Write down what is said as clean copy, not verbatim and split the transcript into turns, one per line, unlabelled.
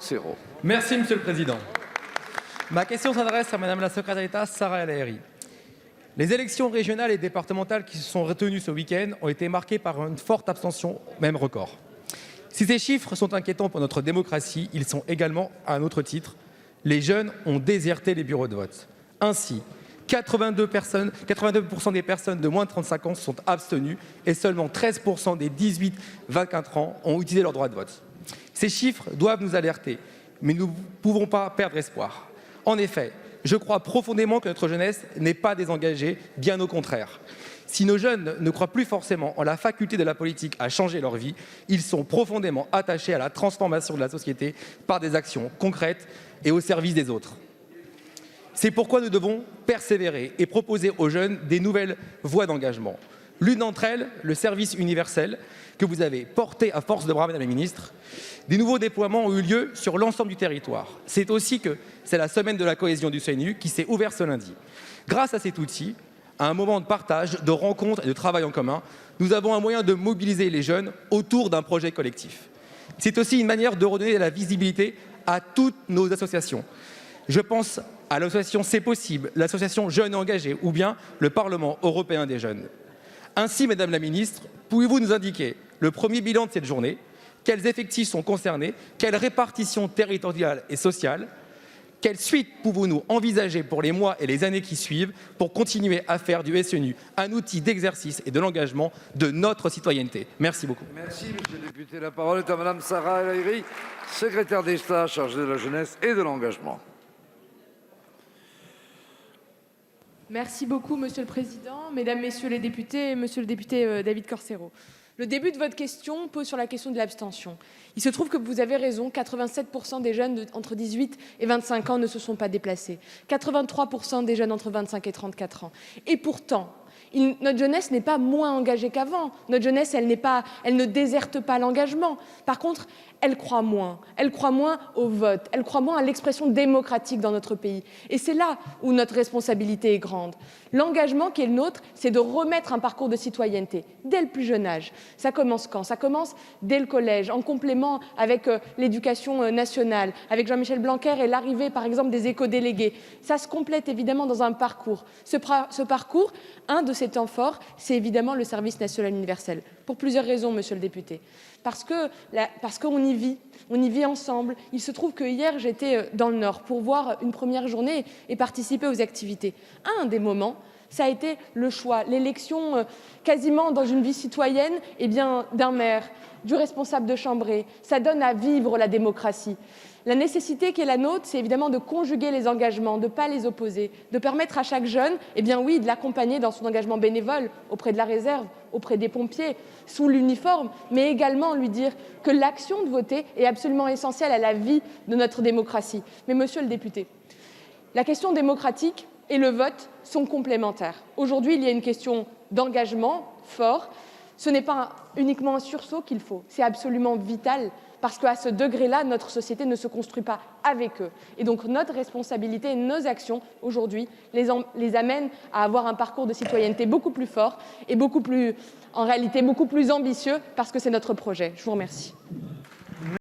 Zéro.
Merci, Monsieur le Président. Ma question s'adresse à Madame la secrétaire d'État Sarah El Haïry. Les élections régionales et départementales qui se sont retenues ce week-end ont été marquées par une forte abstention, même record. Si ces chiffres sont inquiétants pour notre démocratie, ils sont également, à un autre titre, les jeunes ont déserté les bureaux de vote. Ainsi, 82% des personnes de moins de 35 ans se sont abstenues et seulement 13% des 18-24 ans ont utilisé leur droit de vote. Ces chiffres doivent nous alerter, mais nous ne pouvons pas perdre espoir. En effet, je crois profondément que notre jeunesse n'est pas désengagée, bien au contraire. Si nos jeunes ne croient plus forcément en la faculté de la politique à changer leur vie, ils sont profondément attachés à la transformation de la société par des actions concrètes et au service des autres. C'est pourquoi nous devons persévérer et proposer aux jeunes des nouvelles voies d'engagement. L'une d'entre elles, le service universel, que vous avez porté à force de bras, Madame la Ministre. Des nouveaux déploiements ont eu lieu sur l'ensemble du territoire. C'est aussi que c'est la semaine de la cohésion du CNU qui s'est ouverte ce lundi. Grâce à cet outil, à un moment de partage, de rencontre et de travail en commun, nous avons un moyen de mobiliser les jeunes autour d'un projet collectif. C'est aussi une manière de redonner de la visibilité à toutes nos associations. Je pense à l'association C'est Possible, l'association Jeunes Engagés ou bien le Parlement européen des jeunes. Ainsi, Madame la Ministre, pouvez-vous nous indiquer le premier bilan de cette journée? Quels effectifs sont concernés? Quelle répartition territoriale et sociale? Quelle suite pouvons-nous envisager pour les mois et les années qui suivent pour continuer à faire du SNU un outil d'exercice et de l'engagement de notre citoyenneté? Merci beaucoup.
Merci, Monsieur le député. La parole est à Madame Sarah El Haïry, secrétaire d'État chargée de la jeunesse et de l'engagement.
Merci beaucoup, Monsieur le Président, Mesdames, Messieurs les députés, Monsieur le député David Corcero. Le début de votre question pose sur la question de l'abstention. Il se trouve que vous avez raison, 87% des jeunes entre 18 et 25 ans ne se sont pas déplacés. 83% des jeunes entre 25 et 34 ans. Et pourtant, notre jeunesse n'est pas moins engagée qu'avant. Notre jeunesse, elle ne déserte pas l'engagement. Par contre, elle croit moins au vote, elle croit moins à l'expression démocratique dans notre pays. Et c'est là où notre responsabilité est grande. L'engagement qui est le nôtre, c'est de remettre un parcours de citoyenneté dès le plus jeune âge. Ça commence quand? Ça commence dès le collège, en complément avec l'éducation nationale, avec Jean-Michel Blanquer et l'arrivée, par exemple, des éco-délégués. Ça se complète évidemment dans un parcours. Ce parcours, un de ses temps forts, c'est évidemment le service national universel. Pour plusieurs raisons, Monsieur le député. Parce qu'on y vit ensemble. Il se trouve que hier, j'étais dans le Nord pour voir une première journée et participer aux activités. Un des moments, ça a été le choix, l'élection quasiment dans une vie citoyenne d'un maire, du responsable de chambrée. Ça donne à vivre la démocratie. La nécessité qui est la nôtre, c'est évidemment de conjuguer les engagements, de ne pas les opposer, de permettre à chaque jeune, de l'accompagner dans son engagement bénévole auprès de la réserve, auprès des pompiers, sous l'uniforme, mais également lui dire que l'action de voter est absolument essentielle à la vie de notre démocratie. Mais Monsieur le député, la question démocratique et le vote sont complémentaires. Aujourd'hui, il y a une question d'engagement fort. Ce n'est pas uniquement un sursaut qu'il faut, c'est absolument vital. Parce qu'à ce degré-là, notre société ne se construit pas avec eux. Et donc notre responsabilité et nos actions, aujourd'hui, les amènent à avoir un parcours de citoyenneté beaucoup plus fort et beaucoup plus ambitieux, parce que c'est notre projet. Je vous remercie.